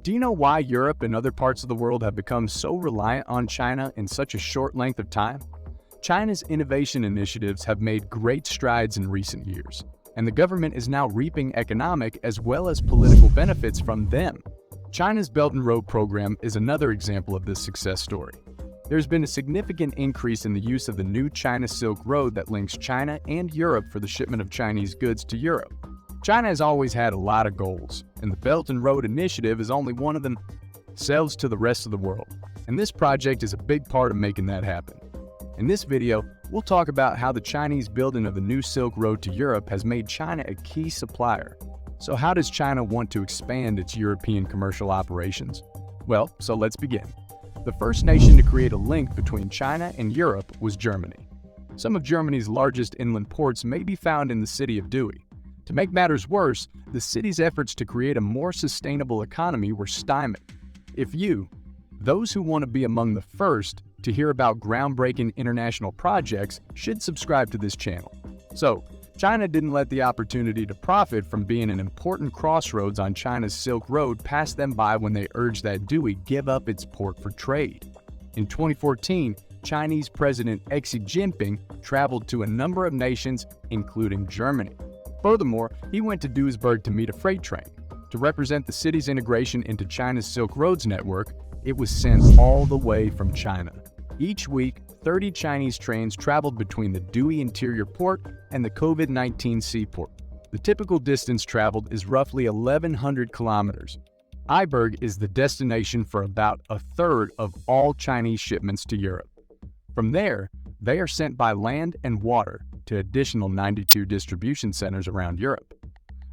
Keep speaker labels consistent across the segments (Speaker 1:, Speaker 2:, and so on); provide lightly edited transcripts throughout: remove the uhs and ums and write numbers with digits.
Speaker 1: Do you know why Europe and other parts of the world have become so reliant on China in such a short length of time? China's innovation initiatives have made great strides in recent years, and the government is now reaping economic as well as political benefits from them. China's Belt and Road program is another example of this success story. There's been a significant increase in the use of the new China Silk Road that links China and Europe for the shipment of Chinese goods to Europe. China has always had a lot of goals, and the Belt and Road Initiative is only one of them. Sells to the rest of the world, and this project is a big part of making that happen. In this video, we'll talk about how the Chinese building of the new Silk Road to Europe has made China a key supplier. So how does China want to expand its European commercial operations? Well, so let's begin. The first nation to create a link between China and Europe was Germany. Some of Germany's largest inland ports may be found in the city of Douai. To make matters worse, the city's efforts to create a more sustainable economy were stymied. Those who want to be among the first to hear about groundbreaking international projects, should subscribe to this channel. So, China didn't let the opportunity to profit from being an important crossroads on China's Silk Road pass them by when they urged that Douai give up its port for trade. In 2014, Chinese President Xi Jinping traveled to a number of nations, including Germany. Furthermore, he went to Duisburg to meet a freight train. To represent the city's integration into China's Silk Roads network, it was sent all the way from China. Each week, 30 Chinese trains traveled between the Douai Interior Port and the COVID-19 seaport. The typical distance traveled is roughly 1,100 kilometers. Iburg is the destination for about a third of all Chinese shipments to Europe. From there, they are sent by land and water to additional 92 distribution centers around Europe.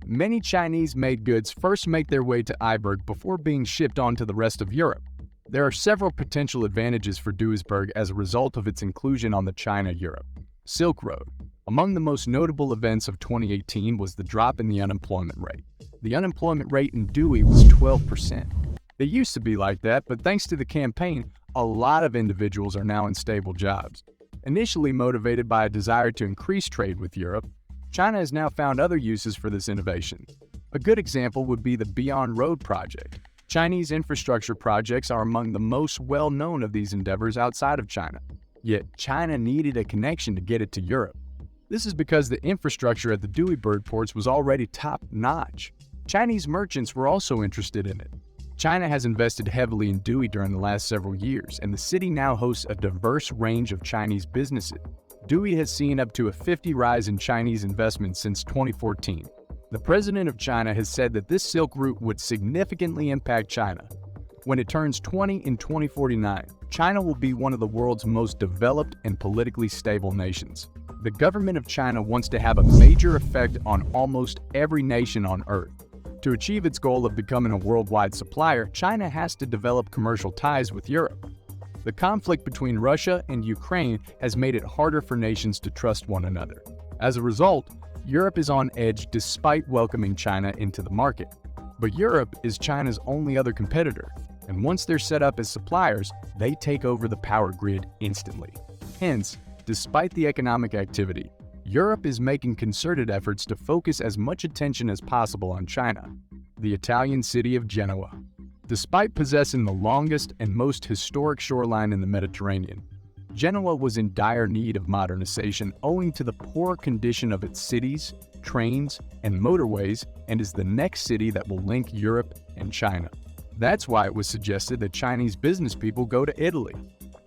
Speaker 1: Many Chinese-made goods first make their way to Iburg before being shipped on to the rest of Europe. There are several potential advantages for Duisburg as a result of its inclusion on the China-Europe Silk Road. Among the most notable events of 2018 was the drop in the unemployment rate. The unemployment rate in Douai was 12%. It used to be like that, but thanks to the campaign, a lot of individuals are now in stable jobs. Initially motivated by a desire to increase trade with Europe, China has now found other uses for this innovation. A good example would be the Beyond Road project. Chinese infrastructure projects are among the most well-known of these endeavors outside of China. Yet, China needed a connection to get it to Europe. This is because the infrastructure at the Duisburg ports was already top-notch. Chinese merchants were also interested in it. China has invested heavily in Douai during the last several years, and the city now hosts a diverse range of Chinese businesses. Douai has seen up to a 50% rise in Chinese investment since 2014. The president of China has said that this Silk Route would significantly impact China. When it turns 20 in 2049, China will be one of the world's most developed and politically stable nations. The government of China wants to have a major effect on almost every nation on Earth. To achieve its goal of becoming a worldwide supplier, China has to develop commercial ties with Europe. The conflict between Russia and Ukraine has made it harder for nations to trust one another. As a result, Europe is on edge despite welcoming China into the market. But Europe is China's only other competitor, and once they're set up as suppliers, they take over the power grid instantly. Hence, despite the economic activity, Europe is making concerted efforts to focus as much attention as possible on China. The Italian city of Genoa. Despite possessing the longest and most historic shoreline in the Mediterranean, Genoa was in dire need of modernization owing to the poor condition of its cities, trains, and motorways, and is the next city that will link Europe and China. That's why it was suggested that Chinese business people go to Italy.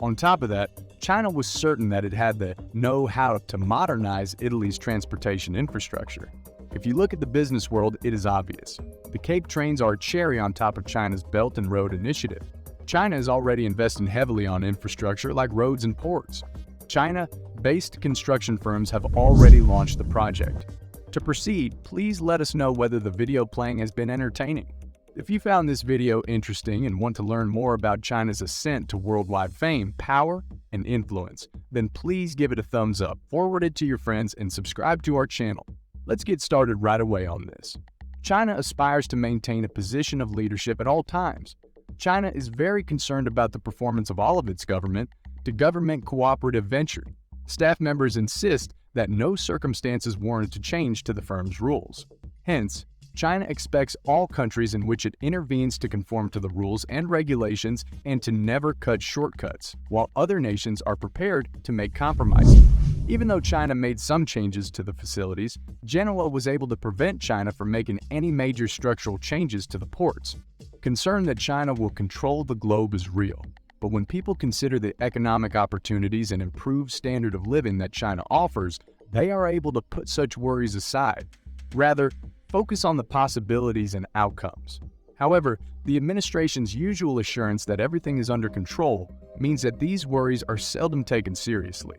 Speaker 1: On top of that, China was certain that it had the know-how to modernize Italy's transportation infrastructure. If you look at the business world, it is obvious. The Cape trains are a cherry on top of China's Belt and Road Initiative. China is already investing heavily on infrastructure like roads and ports. China-based construction firms have already launched the project. To proceed, please let us know whether the video playing has been entertaining. If you found this video interesting and want to learn more about China's ascent to worldwide fame, power, and influence, then please give it a thumbs up, forward it to your friends, and subscribe to our channel. Let's get started right away on this. China aspires to maintain a position of leadership at all times. China is very concerned about the performance of all of its government-to-government cooperative venture. Staff members insist that no circumstances warrant a change to the firm's rules. Hence, China expects all countries in which it intervenes to conform to the rules and regulations and to never cut shortcuts, while other nations are prepared to make compromises. Even though China made some changes to the facilities, Genoa was able to prevent China from making any major structural changes to the ports. Concern that China will control the globe is real, but when people consider the economic opportunities and improved standard of living that China offers, they are able to put such worries aside. Rather, focus on the possibilities and outcomes. However, the administration's usual assurance that everything is under control means that these worries are seldom taken seriously.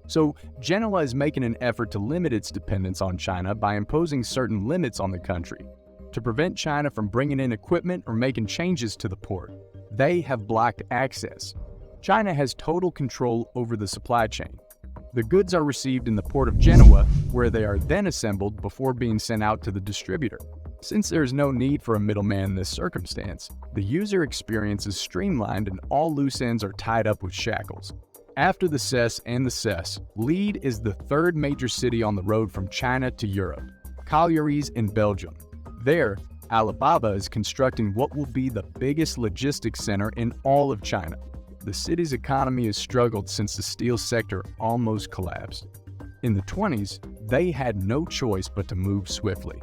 Speaker 1: So, Genoa is making an effort to limit its dependence on China by imposing certain limits on the country. To prevent China from bringing in equipment or making changes to the port, they have blocked access. China has total control over the supply chain. The goods are received in the port of Genoa, where they are then assembled before being sent out to the distributor. Since there is no need for a middleman in this circumstance, the user experience is streamlined and all loose ends are tied up with shackles. After the CES and the CES, Lille is the third major city on the road from China to Europe, Collieries in Belgium. There, Alibaba is constructing what will be the biggest logistics center in all of China. The city's economy has struggled since the steel sector almost collapsed. In the 20s, they had no choice but to move swiftly.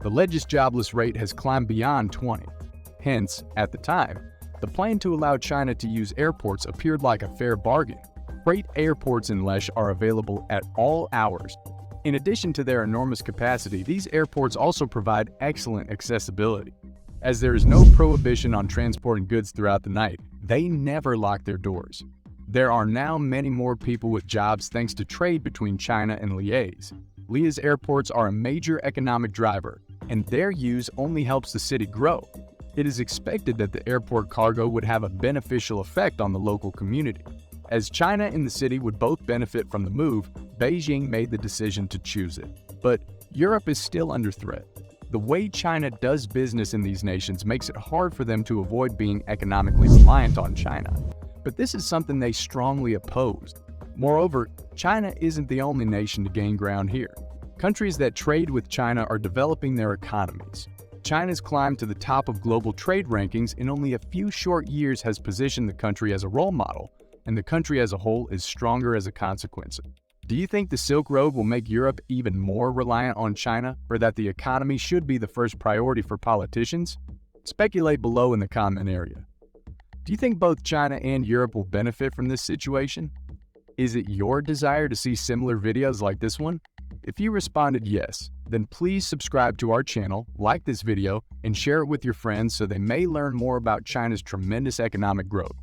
Speaker 1: The alleged jobless rate has climbed beyond 20. Hence, at the time, the plan to allow China to use airports appeared like a fair bargain. Freight airports in Lech are available at all hours. In addition to their enormous capacity, these airports also provide excellent accessibility. As there is no prohibition on transporting goods throughout the night, they never lock their doors. There are now many more people with jobs thanks to trade between China and Liège. Liège's airports are a major economic driver, and their use only helps the city grow. It is expected that the airport cargo would have a beneficial effect on the local community. As China and the city would both benefit from the move, Beijing made the decision to choose it. But Europe is still under threat. The way China does business in these nations makes it hard for them to avoid being economically reliant on China. But this is something they strongly oppose. Moreover, China isn't the only nation to gain ground here. Countries that trade with China are developing their economies. China's climb to the top of global trade rankings in only a few short years has positioned the country as a role model, and the country as a whole is stronger as a consequence. Do you think the Silk Road will make Europe even more reliant on China, or that the economy should be the first priority for politicians? Speculate below in the comment area. Do you think both China and Europe will benefit from this situation? Is it your desire to see similar videos like this one? If you responded yes, then please subscribe to our channel, like this video, and share it with your friends so they may learn more about China's tremendous economic growth.